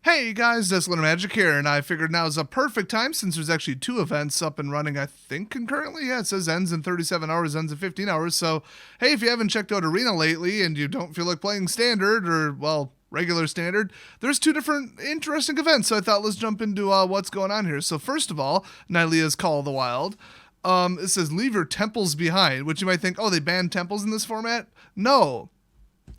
Hey guys, Desolate Magic here, and I figured now is a perfect time since there's actually two events up and running, I think, concurrently. Yeah, it says ends in 37 hours, ends in 15 hours. So, hey, if you haven't checked out Arena lately and you don't feel like playing Standard or, well, regular Standard, there's two different interesting events. So I thought let's jump into what's going on here. So, first of all, Nylea's Call of the Wild. It says leave your temples behind, which you might think, oh, they banned temples in this format? No.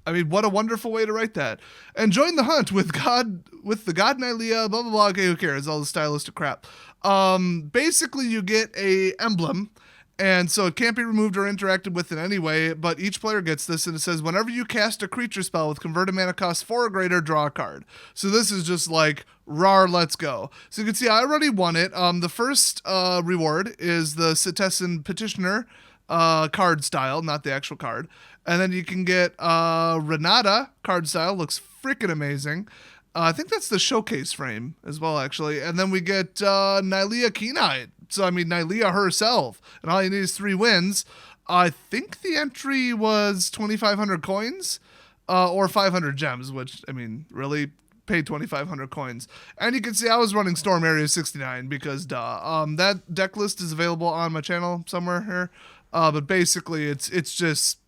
I mean, what a wonderful way to write that. And join the hunt with the God Nylea, blah, blah, blah. Okay, who cares? All the stylistic crap. Basically, you get a emblem, and so it can't be removed or interacted with in any way, but each player gets this, and it says, whenever you cast a creature spell with converted mana cost 4 or greater, draw a card. So this is just like, rawr, let's go. So you can see I already won it. The first reward is the Citizen Petitioner card style, not the actual card. And then you can get Renata card style, looks freaking amazing. I think that's the showcase frame as well, actually. And then we get Nylea Keenite. So, I mean, Nylea herself. And all you need is 3 wins. I think the entry was 2,500 coins or 500 gems, which, I mean, really paid 2,500 coins. And you can see I was running Storm Area 69 because duh. That deck list is available on my channel somewhere here. But basically, it's just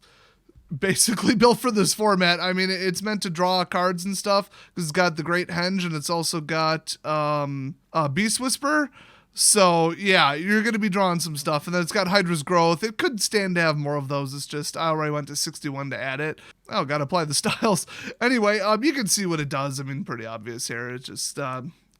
basically built for this format. I mean, it's meant to draw cards and stuff because it's got the Great Henge and it's also got Beast Whisper. So yeah, you're going to be drawing some stuff. And then it's got Hydra's Growth. It could stand to have more of those. It's just I already went to 61 to add it. Oh, got to apply the styles. Anyway, you can see what it does. I mean, pretty obvious here. It just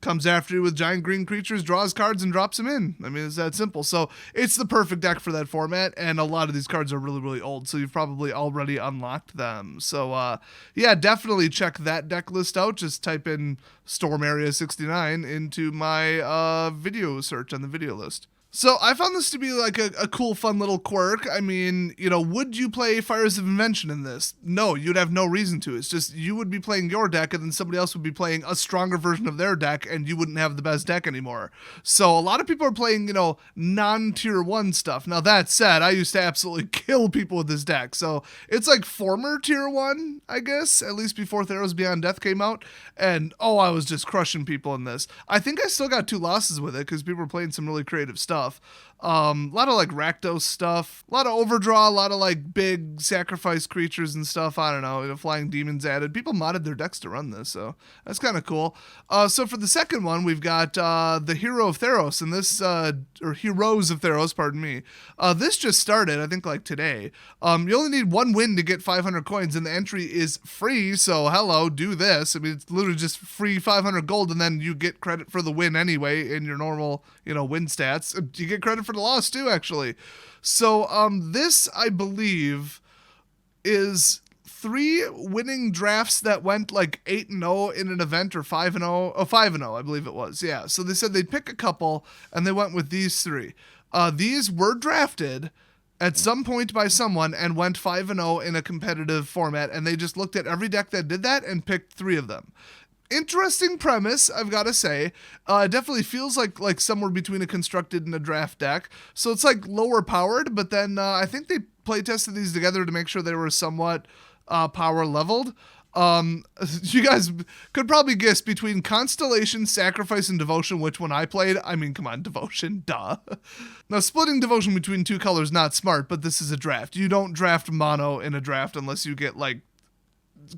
comes after you with giant green creatures, draws cards, and drops them in. I mean, it's that simple. So it's the perfect deck for that format, and a lot of these cards are really, really old, so you've probably already unlocked them. So, yeah, definitely check that deck list out. Just type in Storm Area 69 into my video search on the video list. So I found this to be like a cool, fun little quirk. I mean, you know, would you play Fires of Invention in this? No, you'd have no reason to. It's just you would be playing your deck and then somebody else would be playing a stronger version of their deck and you wouldn't have the best deck anymore. So a lot of people are playing, you know, non-tier 1 stuff. Now that said, I used to absolutely kill people with this deck. So it's like former tier 1, I guess, at least before Theros Beyond Death came out. And oh, I was just crushing people in this. I think I still got 2 losses with it because people were playing some really creative stuff. A lot of like Rakdos stuff, a lot of overdraw, a lot of like big sacrifice creatures and stuff. I don't know, flying demons added. People modded their decks to run this, so that's kind of cool. So for the second one, we've got the Hero of Theros, and this or Heroes of Theros, pardon me. This just started, I think, like today. You only need 1 win to get 500 coins, and the entry is free. So hello, do this. I mean, it's literally just free 500 gold, and then you get credit for the win anyway in your normal, you know, win stats. You get credit for the loss too, actually. So this, I believe, is 3 winning drafts that went like 8-0 in an event, or 5-0. Oh, 5-0, I believe it was. Yeah. So they said they'd pick a couple, and they went with these 3. These were drafted at some point by someone and went 5-0 in a competitive format, and they just looked at every deck that did that and picked 3 of them. Interesting premise, I've got to say. It definitely feels like somewhere between a constructed and a draft deck. So it's like lower powered, but then I think they play tested these together to make sure they were somewhat power leveled. You guys could probably guess between Constellation, Sacrifice, and Devotion which one I played. I mean, come on, Devotion, duh. Now, splitting Devotion between 2 colors, not smart, but this is a draft. You don't draft mono in a draft unless you get like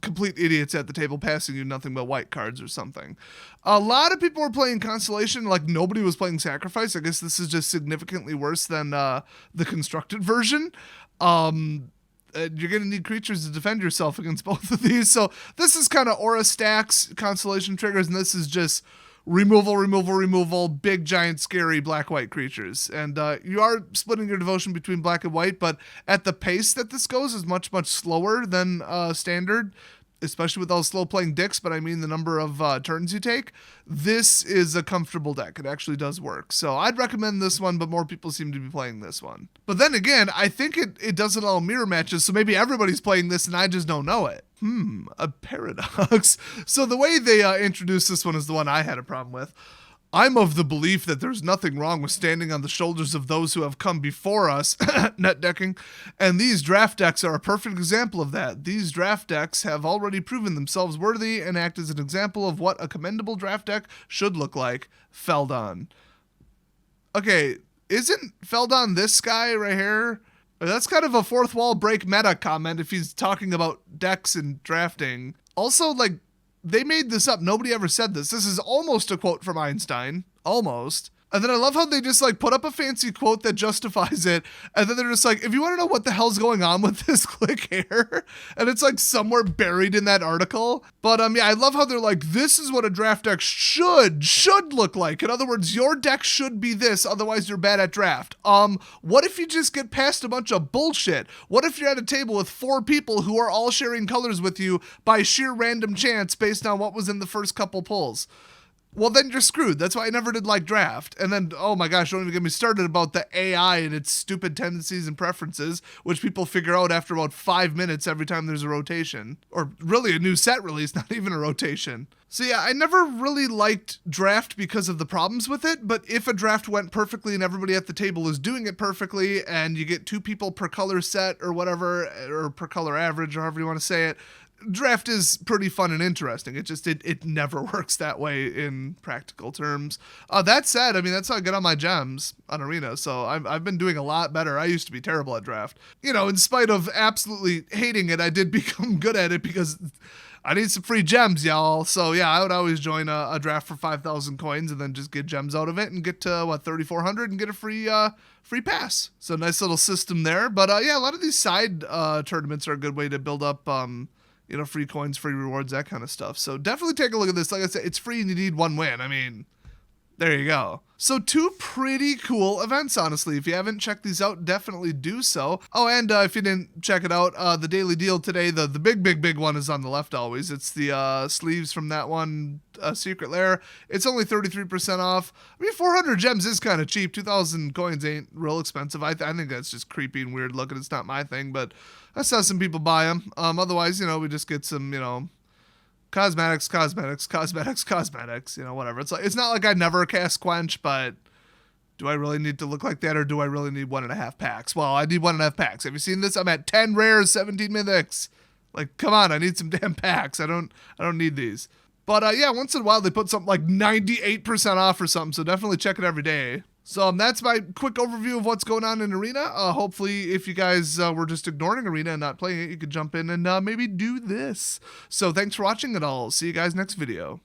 complete idiots at the table passing you nothing but white cards or something. A lot of people were playing Constellation, like nobody was playing Sacrifice. I guess this is just significantly worse than the constructed version. You're going to need creatures to defend yourself against both of these. So this is kind of aura stacks, Constellation triggers, and this is just removal, big, giant, scary black-white creatures. And you are splitting your devotion between black and white, but at the pace that this goes is much, much slower than standard, especially with all slow-playing dicks, but I mean the number of turns you take. This is a comfortable deck. It actually does work. So I'd recommend this one, but more people seem to be playing this one. But then again, I think it does it all mirror matches, so maybe everybody's playing this and I just don't know it. A paradox. So the way they introduced this one is the one I had a problem with. I'm of the belief that there's nothing wrong with standing on the shoulders of those who have come before us, net decking, and these draft decks are a perfect example of that. These draft decks have already proven themselves worthy and act as an example of what a commendable draft deck should look like. Feldon. Okay, isn't Feldon this guy right here? That's kind of a fourth wall break meta comment if he's talking about decks and drafting. Also, like, they made this up. Nobody ever said this. This is almost a quote from Einstein. Almost. And then I love how they just like put up a fancy quote that justifies it. And then they're just like, if you want to know what the hell's going on with this, click here. And it's like somewhere buried in that article. But yeah, I love how they're like, this is what a draft deck should look like. In other words, your deck should be this, otherwise you're bad at draft. What if you just get past a bunch of bullshit? What if you're at a table with 4 people who are all sharing colors with you by sheer random chance based on what was in the first couple pulls? Well, then you're screwed. That's why I never did like draft. And then, oh my gosh, don't even get me started about the AI and its stupid tendencies and preferences, which people figure out after about 5 minutes every time there's a rotation. Or really a new set release, not even a rotation. So yeah, I never really liked draft because of the problems with it, but if a draft went perfectly and everybody at the table is doing it perfectly, and you get 2 people per color set or whatever, or per color average, or however you want to say it, draft is pretty fun and interesting. It never works that way in practical terms. That said, I mean, that's how I get on my gems on Arena, so I've been doing a lot better. I used to be terrible at draft. You know, in spite of absolutely hating it, I did become good at it because I need some free gems, y'all. So yeah, I would always join a draft for 5,000 coins and then just get gems out of it and get to, 3,400 and get a free pass. So nice little system there. But yeah, a lot of these side tournaments are a good way to build up free coins, free rewards, that kind of stuff. So definitely take a look at this. Like I said, it's free and you need 1 win. I mean, there you go. So 2 pretty cool events, honestly. If you haven't checked these out, definitely do so. Oh, and if you didn't check it out, the daily deal today, the big one is on the left always. It's the sleeves from that one, Secret Lair. It's only 33% off. I mean, 400 gems is kind of cheap. 2,000 coins ain't real expensive. I think that's just creepy and weird looking. It's not my thing, but I saw some people buy them. Otherwise, we just get some, cosmetics, whatever. It's not like I never cast Quench, but do I really need to look like that, or do I really need 1.5 packs? Well, I need 1.5 packs. Have you seen this? I'm at 10 rares, 17 mythics. Like, come on, I need some damn packs. I don't need these. But yeah, once in a while they put something like 98% off or something, so definitely check it every day. So that's my quick overview of what's going on in Arena. Hopefully, if you guys were just ignoring Arena and not playing it, you could jump in and maybe do this. So thanks for watching it all. See you guys next video.